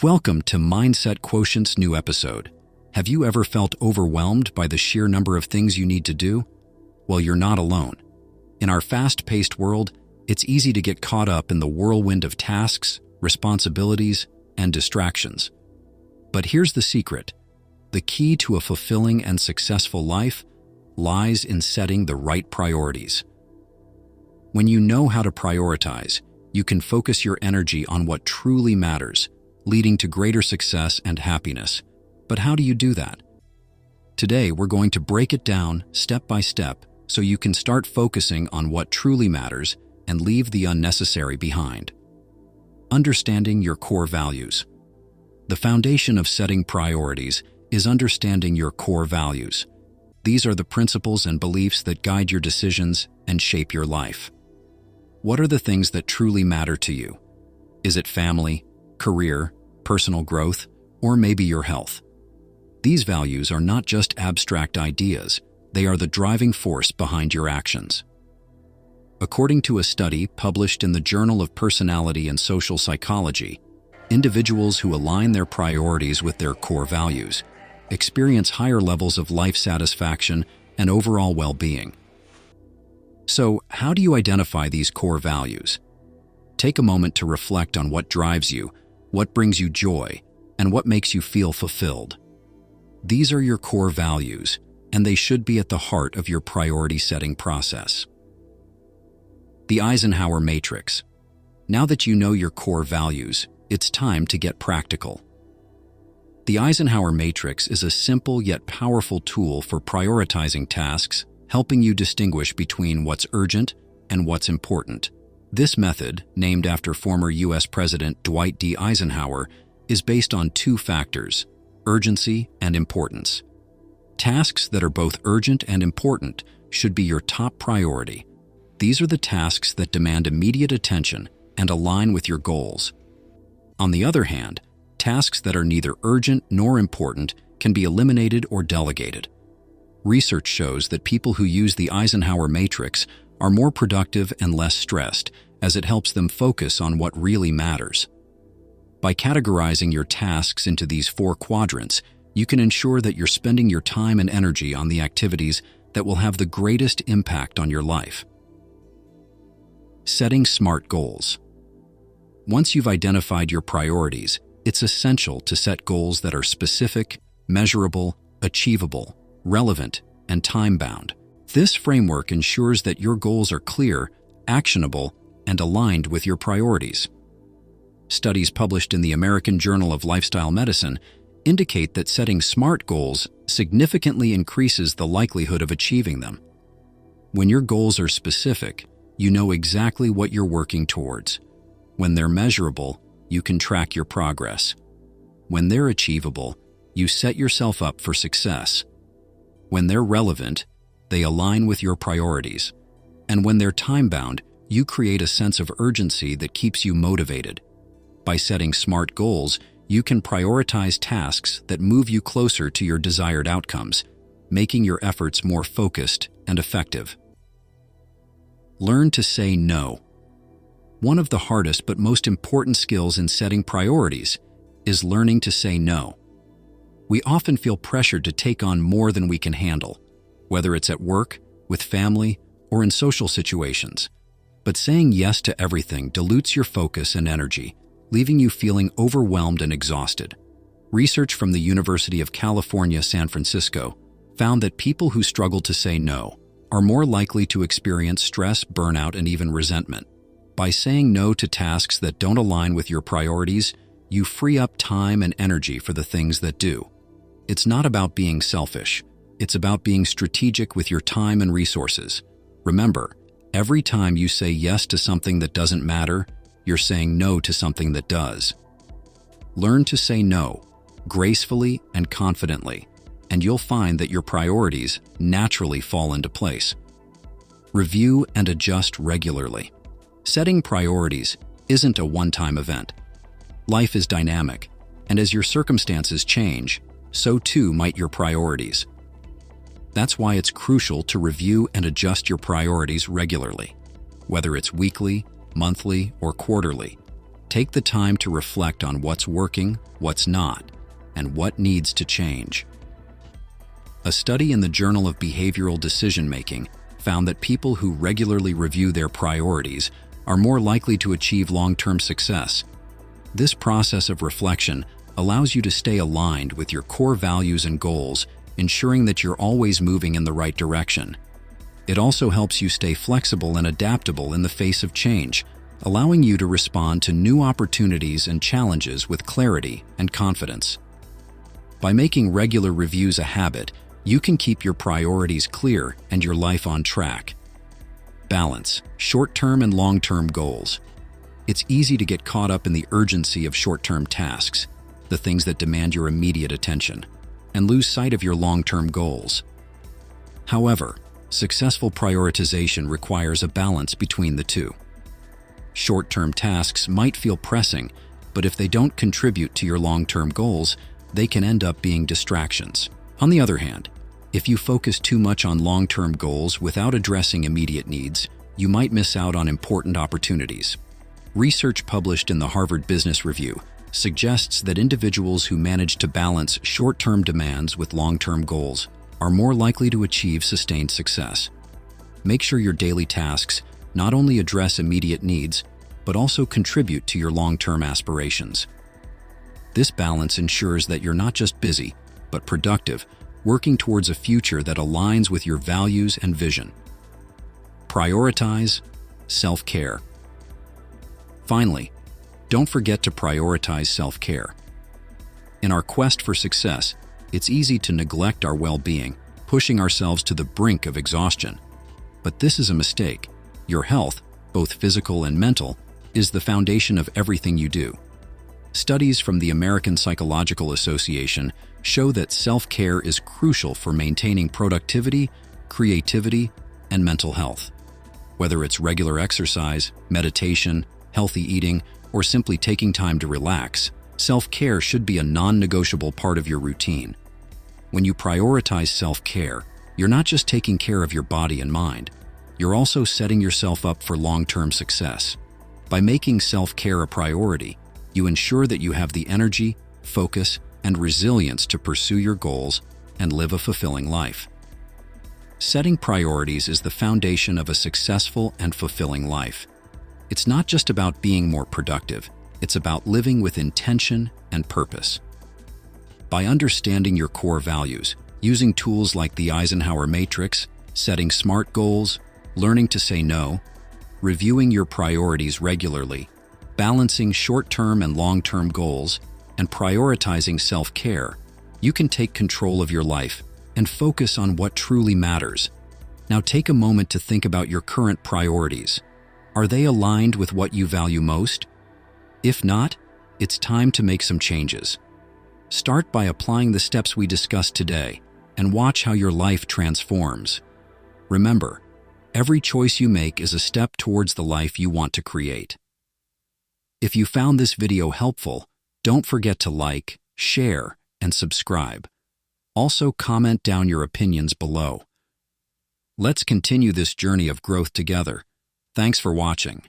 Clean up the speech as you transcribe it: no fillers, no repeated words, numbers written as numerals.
Welcome to Mindset Quotient's new episode. Have you ever felt overwhelmed by the sheer number of things you need to do? Well, you're not alone. In our fast-paced world, it's easy to get caught up in the whirlwind of tasks, responsibilities, and distractions. But here's the secret. The key to a fulfilling and successful life lies in setting the right priorities. When you know how to prioritize, you can focus your energy on what truly matters, leading to greater success and happiness. But how do you do that? Today, we're going to break it down step by step so you can start focusing on what truly matters and leave the unnecessary behind. Understanding your core values. The foundation of setting priorities is understanding your core values. These are the principles and beliefs that guide your decisions and shape your life. What are the things that truly matter to you? Is it family, career, personal growth, or maybe your health? These values are not just abstract ideas, they are the driving force behind your actions. According to a study published in the Journal of Personality and Social Psychology, individuals who align their priorities with their core values experience higher levels of life satisfaction and overall well-being. So, how do you identify these core values? Take a moment to reflect on what drives you, what brings you joy, and what makes you feel fulfilled. These are your core values, and they should be at the heart of your priority-setting process. The Eisenhower Matrix. Now that you know your core values, it's time to get practical. The Eisenhower Matrix is a simple yet powerful tool for prioritizing tasks, helping you distinguish between what's urgent and what's important. This method, named after former U.S. President Dwight D. Eisenhower, is based on two factors: urgency and importance. Tasks that are both urgent and important should be your top priority. These are the tasks that demand immediate attention and align with your goals. On the other hand, tasks that are neither urgent nor important can be eliminated or delegated. Research shows that people who use the Eisenhower Matrix are more productive and less stressed, as it helps them focus on what really matters. By categorizing your tasks into these four quadrants, you can ensure that you're spending your time and energy on the activities that will have the greatest impact on your life. Setting smart goals. Once you've identified your priorities, it's essential to set goals that are specific, measurable, achievable, relevant, and time-bound. This framework ensures that your goals are clear, actionable, and aligned with your priorities. Studies published in the American Journal of Lifestyle Medicine indicate that setting SMART goals significantly increases the likelihood of achieving them. When your goals are specific, you know exactly what you're working towards. When they're measurable, you can track your progress. When they're achievable, you set yourself up for success. When they're relevant, they align with your priorities. And when they're time-bound, you create a sense of urgency that keeps you motivated. By setting SMART goals, you can prioritize tasks that move you closer to your desired outcomes, making your efforts more focused and effective. Learn to say no. One of the hardest but most important skills in setting priorities is learning to say no. We often feel pressured to take on more than we can handle, whether it's at work, with family, or in social situations. But saying yes to everything dilutes your focus and energy, leaving you feeling overwhelmed and exhausted. Research from the University of California, San Francisco, found that people who struggle to say no are more likely to experience stress, burnout, and even resentment. By saying no to tasks that don't align with your priorities, you free up time and energy for the things that do. It's not about being selfish. It's about being strategic with your time and resources. Remember, every time you say yes to something that doesn't matter, you're saying no to something that does. Learn to say no, gracefully and confidently, and you'll find that your priorities naturally fall into place. Review and adjust regularly. Setting priorities isn't a one-time event. Life is dynamic, and as your circumstances change, so too might your priorities. That's why it's crucial to review and adjust your priorities regularly, whether it's weekly, monthly, or quarterly. Take the time to reflect on what's working, what's not, and what needs to change. A study in the Journal of Behavioral Decision-Making found that people who regularly review their priorities are more likely to achieve long-term success. This process of reflection allows you to stay aligned with your core values and goals, ensuring that you're always moving in the right direction. It also helps you stay flexible and adaptable in the face of change, allowing you to respond to new opportunities and challenges with clarity and confidence. By making regular reviews a habit, you can keep your priorities clear and your life on track. Balance short-term and long-term goals. It's easy to get caught up in the urgency of short-term tasks, the things that demand your immediate attention, and lose sight of your long-term goals. However, successful prioritization requires a balance between the two. Short-term tasks might feel pressing, but if they don't contribute to your long-term goals, they can end up being distractions. On the other hand, if you focus too much on long-term goals without addressing immediate needs, you might miss out on important opportunities. Research published in the Harvard Business Review suggests that individuals who manage to balance short-term demands with long-term goals are more likely to achieve sustained success. Make sure your daily tasks not only address immediate needs, but also contribute to your long-term aspirations. This balance ensures that you're not just busy, but productive, working towards a future that aligns with your values and vision. Prioritize self-care. Finally, don't forget to prioritize self-care. In our quest for success, it's easy to neglect our well-being, pushing ourselves to the brink of exhaustion. But this is a mistake. Your health, both physical and mental, is the foundation of everything you do. Studies from the American Psychological Association show that self-care is crucial for maintaining productivity, creativity, and mental health. Whether it's regular exercise, meditation, healthy eating, or simply taking time to relax, self-care should be a non-negotiable part of your routine. When you prioritize self-care, you're not just taking care of your body and mind, you're also setting yourself up for long-term success. By making self-care a priority, you ensure that you have the energy, focus, and resilience to pursue your goals and live a fulfilling life. Setting priorities is the foundation of a successful and fulfilling life. It's not just about being more productive, it's about living with intention and purpose. By understanding your core values, using tools like the Eisenhower Matrix, setting SMART goals, learning to say no, reviewing your priorities regularly, balancing short-term and long-term goals, and prioritizing self-care, you can take control of your life and focus on what truly matters. Now take a moment to think about your current priorities. Are they aligned with what you value most? If not, it's time to make some changes. Start by applying the steps we discussed today and watch how your life transforms. Remember, every choice you make is a step towards the life you want to create. If you found this video helpful, don't forget to like, share, and subscribe. Also, comment down your opinions below. Let's continue this journey of growth together. Thanks for watching.